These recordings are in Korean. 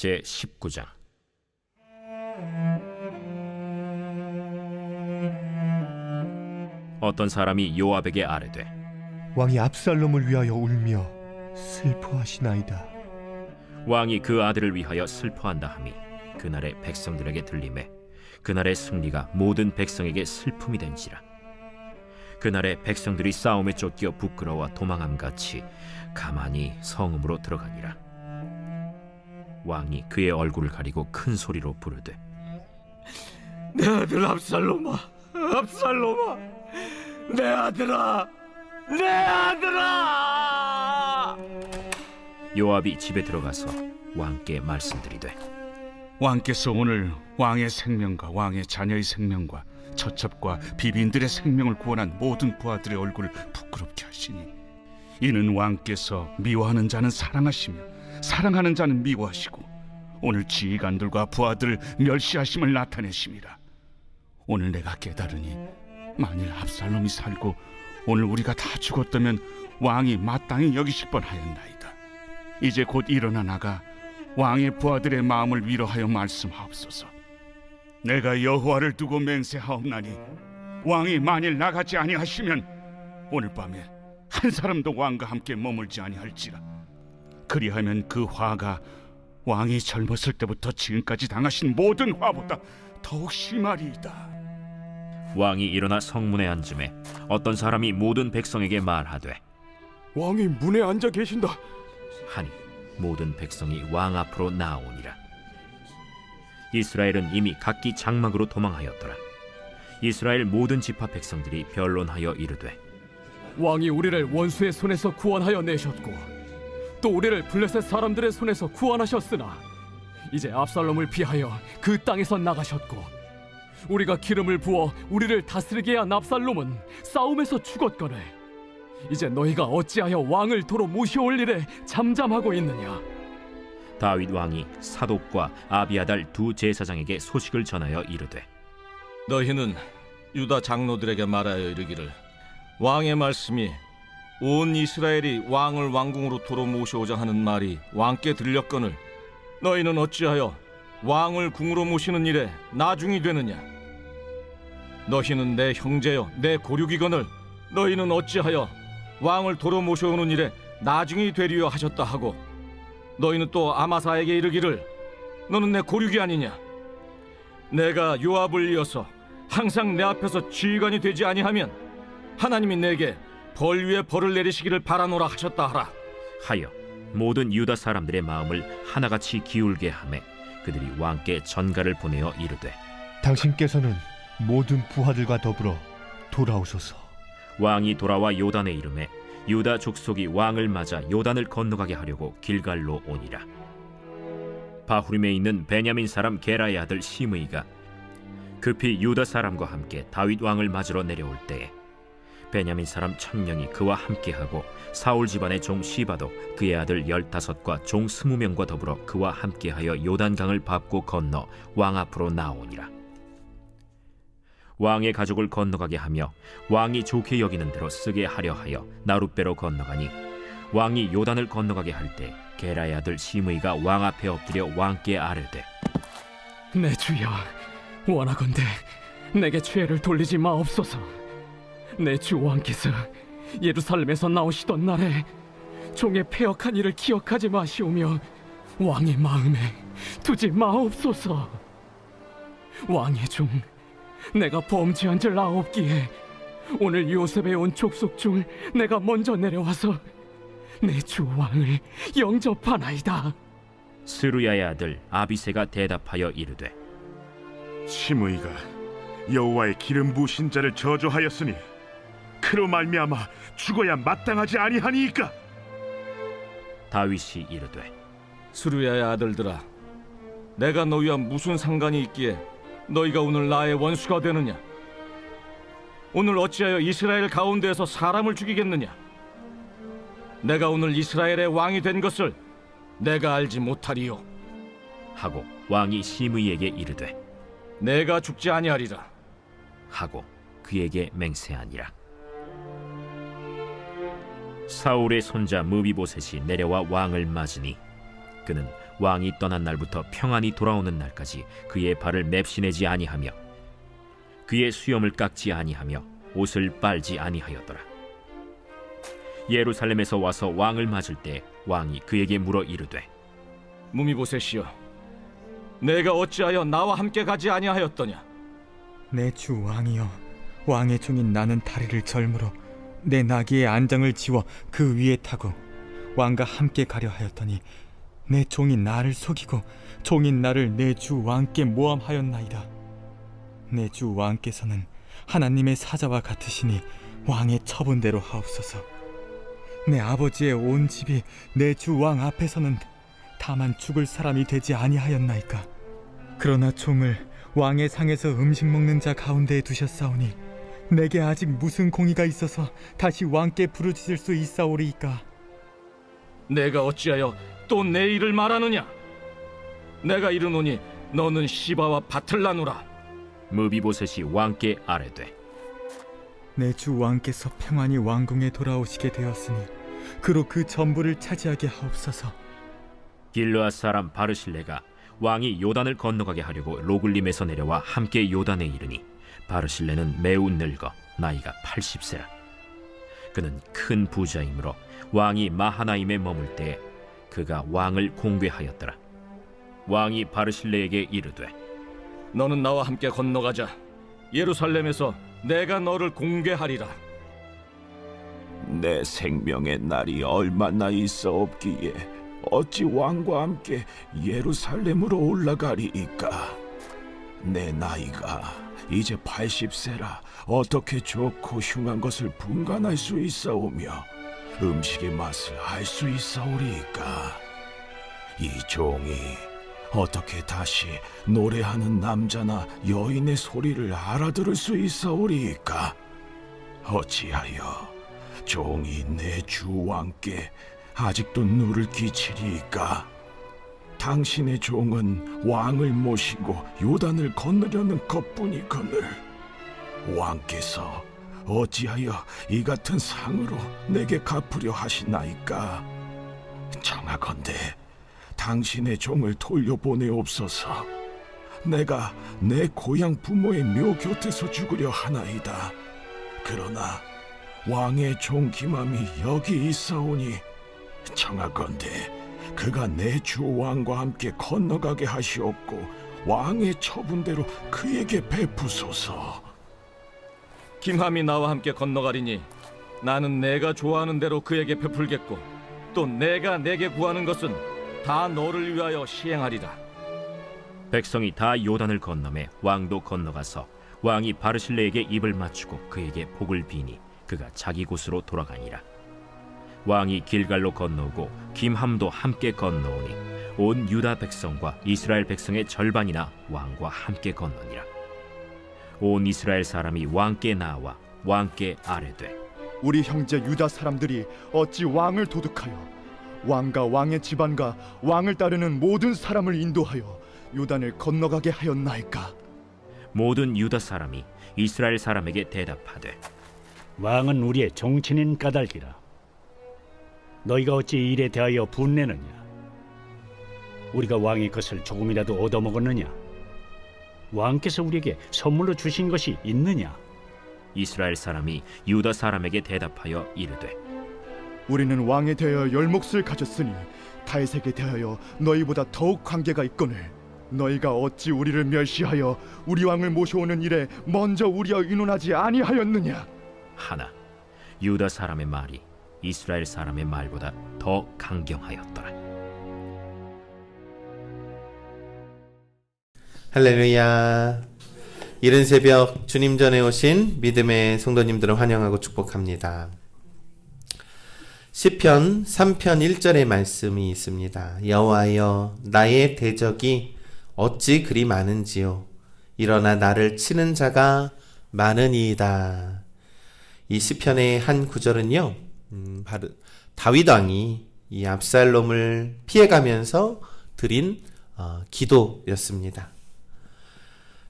제19장. 어떤 사람이 요압에게 아뢰되, 왕이 압살롬을 위하여 울며 슬퍼하시나이다. 왕이 그 아들을 위하여 슬퍼한다 함이 그날의 백성들에게 들리매 그날의 승리가 모든 백성에게 슬픔이 된지라. 그날의 백성들이 싸움에 쫓겨 부끄러워 도망함같이 가만히 성읍으로 들어가니라. 왕이 그의 얼굴을 가리고 큰 소리로 부르되, 내 아들 압살롬아, 압살롬아, 내 아들아, 내 아들아! 요압이 집에 들어가서 왕께 말씀드리되, 왕께서 오늘 왕의 생명과 왕의 자녀의 생명과 처첩과 비빈들의 생명을 구원한 모든 부하들의 얼굴을 부끄럽게 하시니, 이는 왕께서 미워하는 자는 사랑하시며 사랑하는 자는 미워하시고 오늘 지휘관들과 부하들을 멸시하심을 나타내심이라. 오늘 내가 깨달으니 만일 압살롬이 살고 오늘 우리가 다 죽었다면 왕이 마땅히 여기실 뻔하였나이다. 이제 곧 일어나 나가 왕의 부하들의 마음을 위로하여 말씀하옵소서. 내가 여호와를 두고 맹세하옵나니 왕이 만일 나가지 아니하시면 오늘 밤에 한 사람도 왕과 함께 머물지 아니할지라. 그리하면 그 화가 왕이 젊었을 때부터 지금까지 당하신 모든 화보다 더욱 심하리이다. 왕이 일어나 성문에 앉음에 어떤 사람이 모든 백성에게 말하되, 왕이 문에 앉아 계신다. 하니 모든 백성이 왕 앞으로 나아오니라. 이스라엘은 이미 각기 장막으로 도망하였더라. 이스라엘 모든 지파 백성들이 변론하여 이르되, 왕이 우리를 원수의 손에서 구원하여 내셨고 또 우리를 블레셋 사람들의 손에서 구원하셨으나 이제 압살롬을 피하여 그 땅에서 나가셨고 우리가 기름을 부어 우리를 다스리게 한 압살롬은 싸움에서 죽었거늘 이제 너희가 어찌하여 왕을 도로 모셔올 일에 잠잠하고 있느냐. 다윗 왕이 사독과 아비아달 두 제사장에게 소식을 전하여 이르되, 너희는 유다 장로들에게 말하여 이르기를, 왕의 말씀이 온 이스라엘이 왕을 왕궁으로 도로 모셔오자 하는 말이 왕께 들렸거늘 너희는 어찌하여 왕을 궁으로 모시는 일에 나중이 되느냐. 너희는 내 형제여 내 고륙이거늘 너희는 어찌하여 왕을 도로 모셔오는 일에 나중이 되리여 하셨다 하고, 너희는 또 아마사에게 이르기를, 너는 내 고륙이 아니냐. 내가 요압을 이어서 항상 내 앞에서 지휘관이 되지 아니하면 하나님이 내게 벌 위에 벌을 내리시기를 바라노라 하셨다 하라. 하여 모든 유다 사람들의 마음을 하나같이 기울게 하매 그들이 왕께 전가를 보내어 이르되, 당신께서는 모든 부하들과 더불어 돌아오소서. 왕이 돌아와 요단에 이르매 유다 족속이 왕을 맞아 요단을 건너가게 하려고 길갈로 오니라. 바후림에 있는 베냐민 사람 게라의 아들 시므이가 급히 유다 사람과 함께 다윗 왕을 맞으러 내려올 때에 베냐민 사람 1000명이 그와 함께하고 사울 집안의 종 시바도 그의 아들 15과 종 20명과 더불어 그와 함께하여 요단강을 밟고 건너 왕 앞으로 나오니라. 왕의 가족을 건너가게 하며 왕이 좋게 여기는 대로 쓰게 하려 하여 나룻배로 건너가니, 왕이 요단을 건너가게 할 때 게라의 아들 시므이가 왕 앞에 엎드려 왕께 아뢰되, 내 주여, 원하건대 내게 죄를 돌리지 마옵소서. 내 주 왕께서 예루살렘에서 나오시던 날에 종의 패역한 일을 기억하지 마시오며 왕의 마음에 두지 마옵소서. 왕의 종 내가 범죄한 줄 아옵기에 오늘 요셉에 온 족속 중 내가 먼저 내려와서 내 주 왕을 영접하나이다. 스루야의 아들 아비새가 대답하여 이르되, 시므이가 여호와의 기름 부으신 자를 저주하였으니 그로 말미암아 죽어야 마땅하지 아니하니이까. 다윗이 이르되, 스루야의 아들들아, 내가 너희와 무슨 상관이 있기에 너희가 오늘 나의 원수가 되느냐. 오늘 어찌하여 이스라엘 가운데에서 사람을 죽이겠느냐. 내가 오늘 이스라엘의 왕이 된 것을 내가 알지 못하리요 하고 왕이 시므이에게 이르되, 내가 죽지 아니하리라 하고 그에게 맹세하니라. 사울의 손자 무비보셋이 내려와 왕을 맞으니 그는 왕이 떠난 날부터 평안히 돌아오는 날까지 그의 발을 맵시내지 아니하며 그의 수염을 깎지 아니하며 옷을 빨지 아니하였더라. 예루살렘에서 와서 왕을 맞을 때 왕이 그에게 물어 이르되 무미보셋이여, 내가 어찌하여 나와 함께 가지 아니하였더냐? 내 주 왕이여, 왕의 종인 나는 다리를 절므로 내 나귀의 안장을 지워 그 위에 타고 왕과 함께 가려 하였더니 내 종이 나를 속이고 종인 나를 내 주 왕께 모함하였나이다. 내 주 왕께서는 하나님의 사자와 같으시니 왕의 처분대로 하옵소서. 내 아버지의 온 집이 내 주 왕 앞에서는 다만 죽을 사람이 되지 아니하였나이까. 그러나 종을 왕의 상에서 음식 먹는 자 가운데에 두셨사오니 내게 아직 무슨 공의가 있어서 다시 왕께 부르짖을 수 있사오리이까. 내가 어찌하여 또 내 일을 말하느냐? 내가 이르노니 너는 시바와 밭을 나누라. 무비보셋이 왕께 아뢰되 내 주 왕께서 평안히 왕궁에 돌아오시게 되었으니 그로 그 전부를 차지하게 하옵소서. 길르앗 사람 바르실레가 왕이 요단을 건너가게 하려고 로글림에서 내려와 함께 요단에 이르니 바르실레는 매우 늙어 나이가 80세라. 그는 큰 부자이므로 왕이 마하나임에 머물 때에 그가 왕을 공궤하였더라. 왕이 바르실레에게 이르되 너는 나와 함께 건너가자. 예루살렘에서 내가 너를 공궤하리라. 내 생명의 날이 얼마나 있어 없기에 어찌 왕과 함께 예루살렘으로 올라가리이까. 내 나이가 이제 80세라 어떻게 좋고 흉한 것을 분간할 수 있사오며 음식의 맛을 알 수 있사오리이까. 이 종이 어떻게 다시 노래하는 남자나 여인의 소리를 알아들을 수 있사오리이까. 어찌하여 종이 내 주 왕께 아직도 누를 끼치리이까. 당신의 종은 왕을 모시고 요단을 건너려는 것뿐이거늘 왕께서 어찌하여 이 같은 상으로 내게 갚으려 하시나이까. 청하건대 당신의 종을 돌려보내옵소서. 내가 내 고향 부모의 묘 곁에서 죽으려 하나이다. 그러나 왕의 종 기맘이 여기 있사오니 청하건대 그가 내 주 왕과 함께 건너가게 하시옵고 왕의 처분대로 그에게 베푸소서. 김함이 나와 함께 건너가리니 나는 내가 좋아하는 대로 그에게 베풀겠고 또 내가 내게 구하는 것은 다 너를 위하여 시행하리라. 백성이 다 요단을 건너매 왕도 건너가서 왕이 바르실레에게 입을 맞추고 그에게 복을 비니 그가 자기 곳으로 돌아가니라. 왕이 길갈로 건너오고 김함도 함께 건너오니 온 유다 백성과 이스라엘 백성의 절반이나 왕과 함께 건너니라. 온 이스라엘 사람이 왕께 나와 왕께 아뢰되 우리 형제 유다 사람들이 어찌 왕을 도둑하여 왕과 왕의 집안과 왕을 따르는 모든 사람을 인도하여 요단을 건너가게 하였나이까. 모든 유다 사람이 이스라엘 사람에게 대답하되 왕은 우리의 정치인 까닭이라. 너희가 어찌 이 일에 대하여 분내느냐? 우리가 왕의 것을 조금이라도 얻어먹었느냐? 왕께서 우리에게 선물로 주신 것이 있느냐? 이스라엘 사람이 유다 사람에게 대답하여 이르되 우리는 왕에 대하여 열몫을 가졌으니 다윗에게 대하여 너희보다 더욱 관계가 있거늘 너희가 어찌 우리를 멸시하여 우리 왕을 모셔오는 일에 먼저 우리와 의논하지 아니하였느냐. 하나 유다 사람의 말이 이스라엘 사람의 말보다 더 강경하였더라. 할렐루야. 이른 새벽 주님 전에 오신 믿음의 성도님들을 환영하고 축복합니다. 시편 3편 1절의 말씀이 있습니다. 여호와여 나의 대적이 어찌 그리 많은지요. 일어나 나를 치는 자가 많으니이다. 이 시편의 한 구절은요, 바로 다윗 왕이 이 압살롬을 피해가면서 드린 기도였습니다.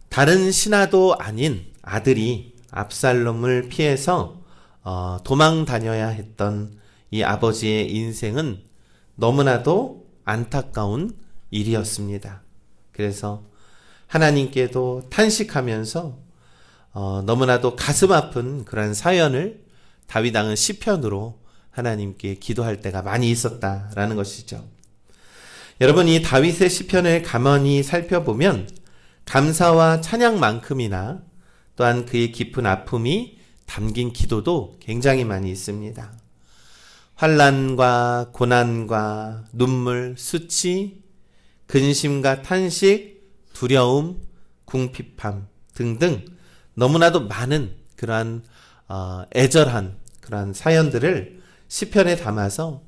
다른 신하도 아닌 아들이 압살롬을 피해서 도망 다녀야 했던 이 아버지의 인생은 너무나도 안타까운 일이었습니다. 그래서 하나님께도 탄식하면서 너무나도 가슴 아픈 그런 사연을 다윗 왕은 시편으로 하나님께 기도할 때가 많이 있었다라는 것이죠. 여러분, 이 다윗의 시편을 가만히 살펴보면 감사와 찬양만큼이나 또한 그의 깊은 아픔이 담긴 기도도 굉장히 많이 있습니다. 환난과 고난과 눈물, 수치, 근심과 탄식, 두려움, 궁핍함 등등 너무나도 많은 그러한 애절한 그러한 사연들을 시편에 담아서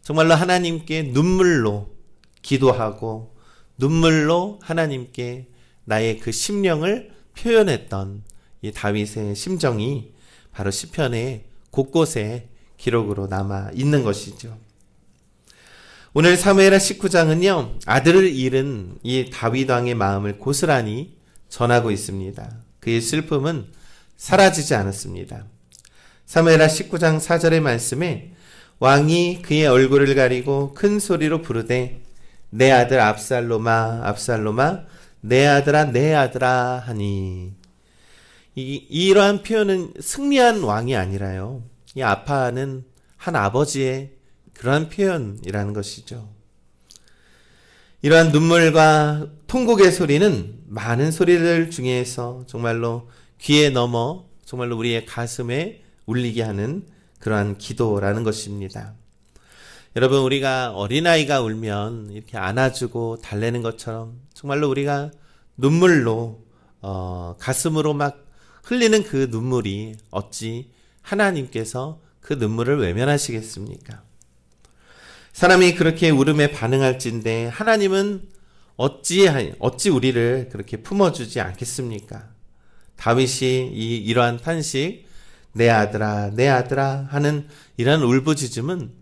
정말로 하나님께 눈물로 기도하고 눈물로 하나님께 나의 그 심령을 표현했던 이 다윗의 심정이 바로 시편의 곳곳에 기록으로 남아 있는 것이죠. 오늘 사무엘하 19장은요, 아들을 잃은 이 다윗 왕의 마음을 고스란히 전하고 있습니다. 그의 슬픔은 사라지지 않았습니다. 사무엘하 19장 4절의 말씀에 왕이 그의 얼굴을 가리고 큰 소리로 부르되 내 아들 압살롬아 압살롬아 내 아들아 내 아들아 하니, 이러한 표현은 승리한 왕이 아니라요, 이 아파하는 한 아버지의 그러한 표현이라는 것이죠. 이러한 눈물과 통곡의 소리는 많은 소리들 중에서 정말로 귀에 넘어 정말로 우리의 가슴에 울리게 하는 그러한 기도라는 것입니다. 여러분, 우리가 어린아이가 울면 이렇게 안아주고 달래는 것처럼 정말로 우리가 눈물로 가슴으로 막 흘리는 그 눈물이 어찌 하나님께서 그 눈물을 외면하시겠습니까? 사람이 그렇게 울음에 반응할진데 하나님은 어찌 우리를 그렇게 품어주지 않겠습니까? 다윗이 이러한 탄식, 내 아들아 내 아들아 하는 이러한 울부짖음은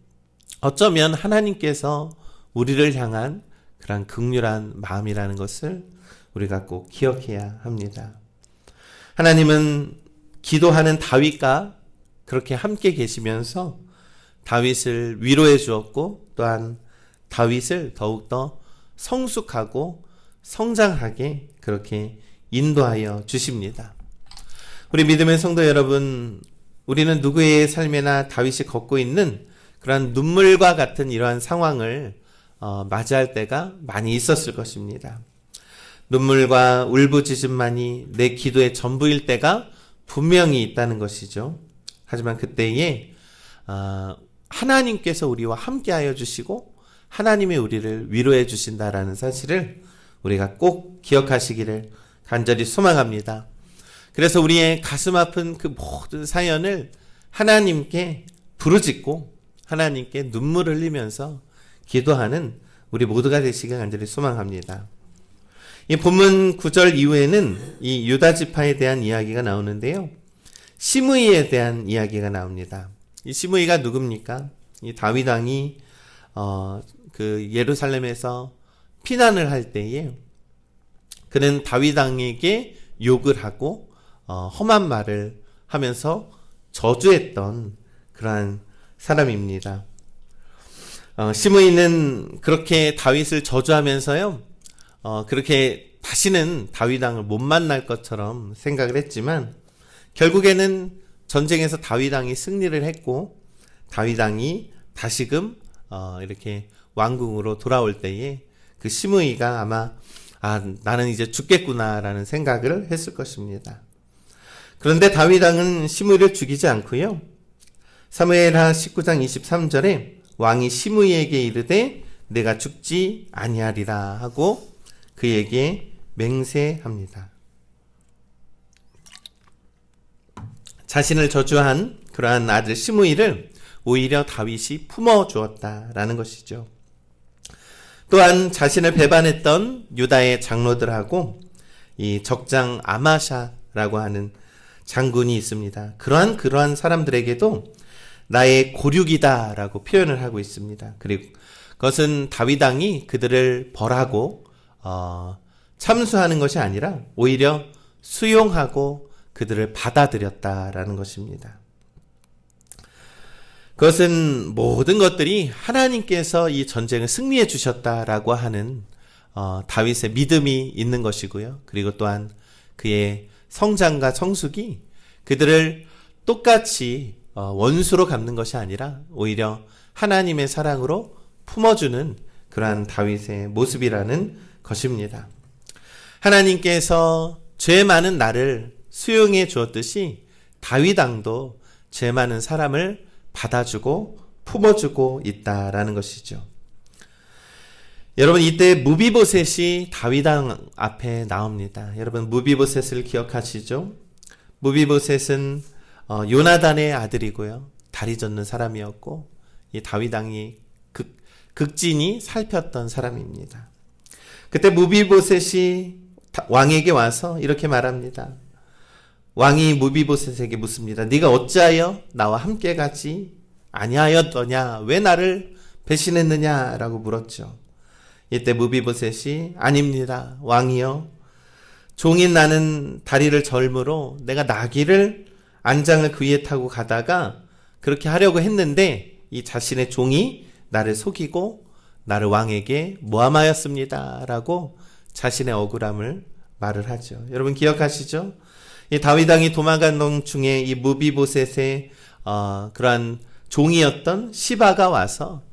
어쩌면 하나님께서 우리를 향한 그런 긍휼한 마음이라는 것을 우리가 꼭 기억해야 합니다. 하나님은 기도하는 다윗과 그렇게 함께 계시면서 다윗을 위로해 주었고, 또한 다윗을 더욱더 성숙하고 성장하게 그렇게 인도하여 주십니다. 우리 믿음의 성도 여러분, 우리는 누구의 삶에나 다윗이 걷고 있는 그러한 눈물과 같은 이러한 상황을 맞이할 때가 많이 있었을 것입니다. 눈물과 울부짖음만이 내 기도의 전부일 때가 분명히 있다는 것이죠. 하지만 그때에 하나님께서 우리와 함께하여 주시고 하나님이 우리를 위로해 주신다라는 사실을 우리가 꼭 기억하시기를 간절히 소망합니다. 그래서 우리의 가슴 아픈 그 모든 사연을 하나님께 부르짖고 하나님께 눈물을 흘리면서 기도하는 우리 모두가 되시길 간절히 소망합니다. 이 본문 9절 이후에는 이 유다 지파에 대한 이야기가 나오는데요, 시므이에 대한 이야기가 나옵니다. 이 시므이가 누굽니까? 이 다윗 왕이 그 예루살렘에서 피난을 할 때에 그는 다윗 왕에게 욕을 하고 험한 말을 하면서 저주했던 그러한 사람입니다. 시므이는 그렇게 다윗을 저주하면서요, 그렇게 다시는 다윗 왕을 못 만날 것처럼 생각을 했지만 결국에는 전쟁에서 다윗 왕이 승리를 했고 다윗 왕이 다시금 이렇게 왕궁으로 돌아올 때에 그 시므이가 아마 나는 이제 죽겠구나라는 생각을 했을 것입니다. 그런데 다윗 왕은 시므이를 죽이지 않고요, 사무엘하 19장 23절에 왕이 시므이에게 이르되 내가 죽지 아니하리라 하고 그에게 맹세합니다. 자신을 저주한 그러한 아들 시므이를 오히려 다윗이 품어주었다라는 것이죠. 또한 자신을 배반했던 유다의 장로들하고 이 적장 아마샤라고 하는 장군이 있습니다. 그러한 사람들에게도 나의 고륙이다라고 표현을 하고 있습니다. 그리고 그것은 다윗 왕이 그들을 벌하고 참수하는 것이 아니라 오히려 수용하고 그들을 받아들였다라는 것입니다. 그것은 모든 것들이 하나님께서 이 전쟁을 승리해 주셨다라고 하는 다윗의 믿음이 있는 것이고요. 그리고 또한 그의 성장과 성숙이 그들을 똑같이 원수로 갚는 것이 아니라 오히려 하나님의 사랑으로 품어주는 그러한 다윗의 모습이라는 것입니다. 하나님께서 죄 많은 나를 수용해 주었듯이 다윗 왕도 죄 많은 사람을 받아주고 품어주고 있다라는 것이죠. 여러분, 이때 무비보셋이 다윗 왕 앞에 나옵니다. 여러분, 무비보셋을 기억하시죠? 무비보셋은 요나단의 아들이고요, 다리 젓는 사람이었고 이 다윗 왕이 극진히 살폈던 사람입니다. 그때 무비보셋이 왕에게 와서 이렇게 말합니다. 왕이 무비보셋에게 묻습니다. 네가 어찌하여 나와 함께 가지 아니하였더냐? 왜 나를 배신했느냐라고 물었죠. 이때 무비보셋이 아닙니다, 왕이여. 종인 나는 다리를 절므로 내가 나귀를 안장을 그 위에 타고 가다가 그렇게 하려고 했는데 이 자신의 종이 나를 속이고 나를 왕에게 모함하였습니다 라고 자신의 억울함을 말을 하죠. 여러분 기억하시죠? 이 다윗 왕이 도망간 놈 중에 이 무비보셋의 그러한 종이었던 시바가 와서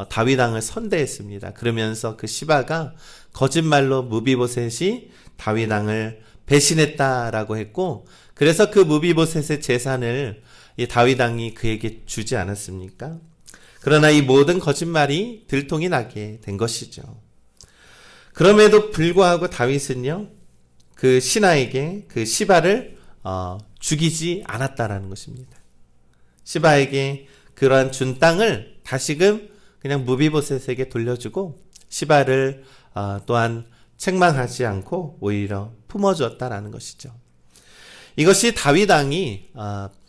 다윗 왕을 선대했습니다. 그러면서 그 시바가 거짓말로 무비보셋이 다윗 왕을 배신했다라고 했고, 그래서 그 무비보셋의 재산을 이 다윗 왕이 그에게 주지 않았습니까? 그러나 이 모든 거짓말이 들통이 나게 된 것이죠. 그럼에도 불구하고 다윗은요, 그 신하에게 그 시바를 죽이지 않았다라는 것입니다. 시바에게 그러한 준 땅을 다시금 그냥 무비보셋에게 돌려주고 시바를 또한 책망하지 않고 오히려 품어주었다라는 것이죠. 이것이 다윗 왕이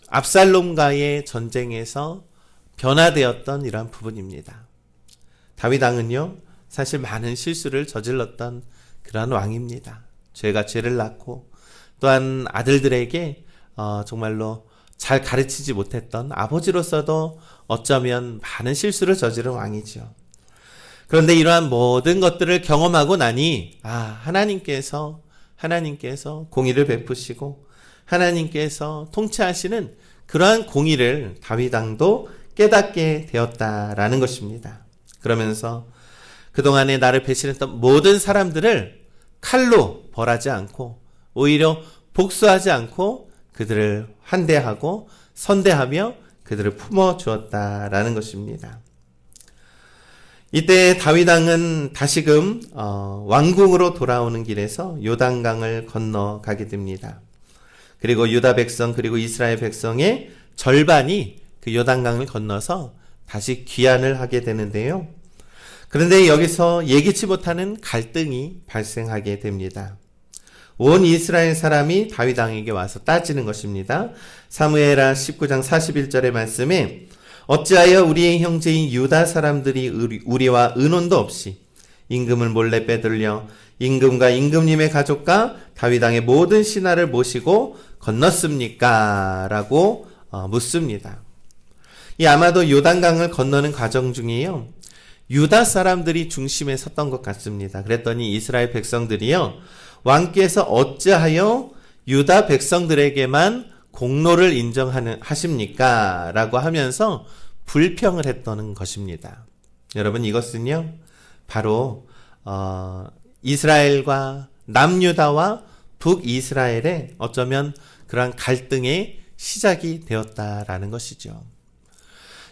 압살롬과의 전쟁에서 변화되었던 이러한 부분입니다. 다윗 왕은요, 사실 많은 실수를 저질렀던 그러한 왕입니다. 죄가 죄를 낳고 또한 아들들에게 정말로 잘 가르치지 못했던 아버지로서도 어쩌면 많은 실수를 저지른 왕이죠. 그런데 이러한 모든 것들을 경험하고 나니 하나님께서 공의를 베푸시고 하나님께서 통치하시는 그러한 공의를 다윗 왕도 깨닫게 되었다라는 것입니다. 그러면서 그동안에 나를 배신했던 모든 사람들을 칼로 벌하지 않고 오히려 복수하지 않고 그들을 환대하고 선대하며 그들을 품어주었다라는 것입니다. 이때 다윗 왕은 다시금 왕궁으로 돌아오는 길에서 요단강을 건너가게 됩니다. 그리고 유다 백성 그리고 이스라엘 백성의 절반이 그 요단강을 건너서 다시 귀환을 하게 되는데요. 그런데 여기서 예기치 못하는 갈등이 발생하게 됩니다. 온 이스라엘 사람이 다윗 왕에게 와서 따지는 것입니다. 사무엘하 19장 41절의 말씀에 어찌하여 우리의 형제인 유다 사람들이 우리와 의논도 없이 임금을 몰래 빼들려 임금과 임금님의 가족과 다윗 왕의 모든 신하를 모시고 건넜습니까? 라고 묻습니다. 이 아마도 요단강을 건너는 과정 중에요, 유다 사람들이 중심에 섰던 것 같습니다. 그랬더니 이스라엘 백성들이요, 왕께서 어찌하여 유다 백성들에게만 공로를 인정하십니까? 라고 하면서 불평을 했던 것입니다. 여러분, 이것은요, 바로 이스라엘과 남유다와 북이스라엘의 어쩌면 그러한 갈등의 시작이 되었다라는 것이죠.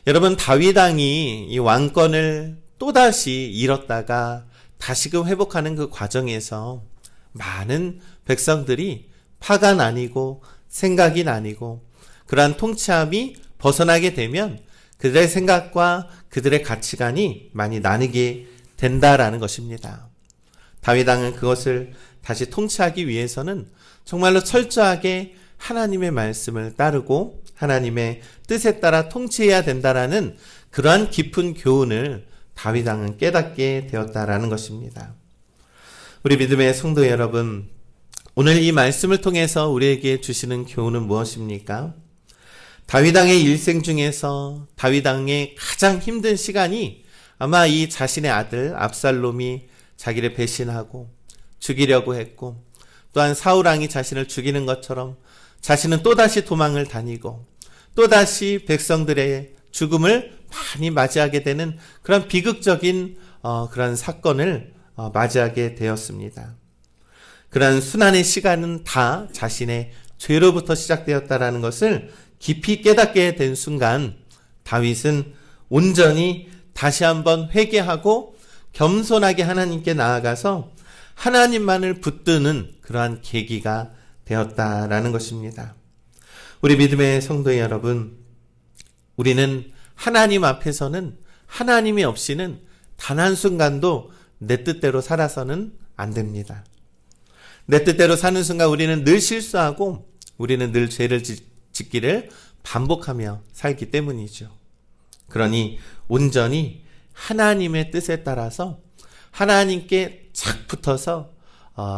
여러분, 다윗 왕이 이 왕권을 또다시 잃었다가 다시금 회복하는 그 과정에서 많은 백성들이 파가 나뉘고 생각이 나뉘고 그러한 통치함이 벗어나게 되면 그들의 생각과 그들의 가치관이 많이 나뉘게 된다라는 것입니다. 다윗 왕은 그것을 다시 통치하기 위해서는 정말로 철저하게 하나님의 말씀을 따르고 하나님의 뜻에 따라 통치해야 된다라는 그러한 깊은 교훈을 다윗 왕은 깨닫게 되었다라는 것입니다. 우리 믿음의 성도 여러분, 오늘 이 말씀을 통해서 우리에게 주시는 교훈은 무엇입니까? 다윗 왕의 일생 중에서 다윗 왕의 가장 힘든 시간이 아마 이 자신의 아들 압살롬이 자기를 배신하고 죽이려고 했고, 또한 사울 왕이 자신을 죽이는 것처럼 자신은 또다시 도망을 다니고 또다시 백성들의 죽음을 많이 맞이하게 되는 그런 비극적인 그런 사건을 맞이하게 되었습니다. 그런 순환의 시간은 다 자신의 죄로부터 시작되었다라는 것을 깊이 깨닫게 된 순간, 다윗은 온전히 다시 한번 회개하고 겸손하게 하나님께 나아가서 하나님만을 붙드는 그러한 계기가 되었다라는 것입니다. 우리 믿음의 성도 여러분, 우리는 하나님 앞에서는 하나님이 없이는 단 한순간도 내 뜻대로 살아서는 안 됩니다. 내 뜻대로 사는 순간 우리는 늘 실수하고 우리는 늘 죄를 짓기를 반복하며 살기 때문이죠. 그러니 온전히 하나님의 뜻에 따라서 하나님께 착 붙어서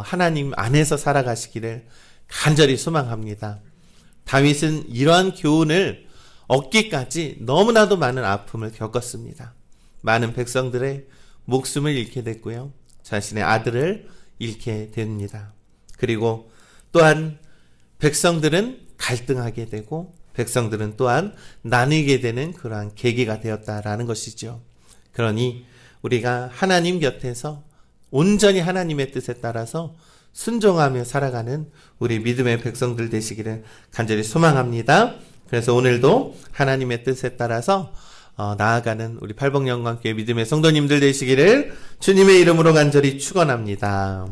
하나님 안에서 살아가시기를 간절히 소망합니다. 다윗은 이러한 교훈을 얻기까지 너무나도 많은 아픔을 겪었습니다. 많은 백성들의 목숨을 잃게 됐고요. 자신의 아들을 잃게 됩니다. 그리고 또한 백성들은 갈등하게 되고 백성들은 또한 나뉘게 되는 그러한 계기가 되었다라는 것이죠. 그러니 우리가 하나님 곁에서 온전히 하나님의 뜻에 따라서 순종하며 살아가는 우리 믿음의 백성들 되시기를 간절히 소망합니다. 그래서 오늘도 하나님의 뜻에 따라서 나아가는 우리 팔복영광교회 믿음의 성도님들 되시기를 주님의 이름으로 간절히 축원합니다.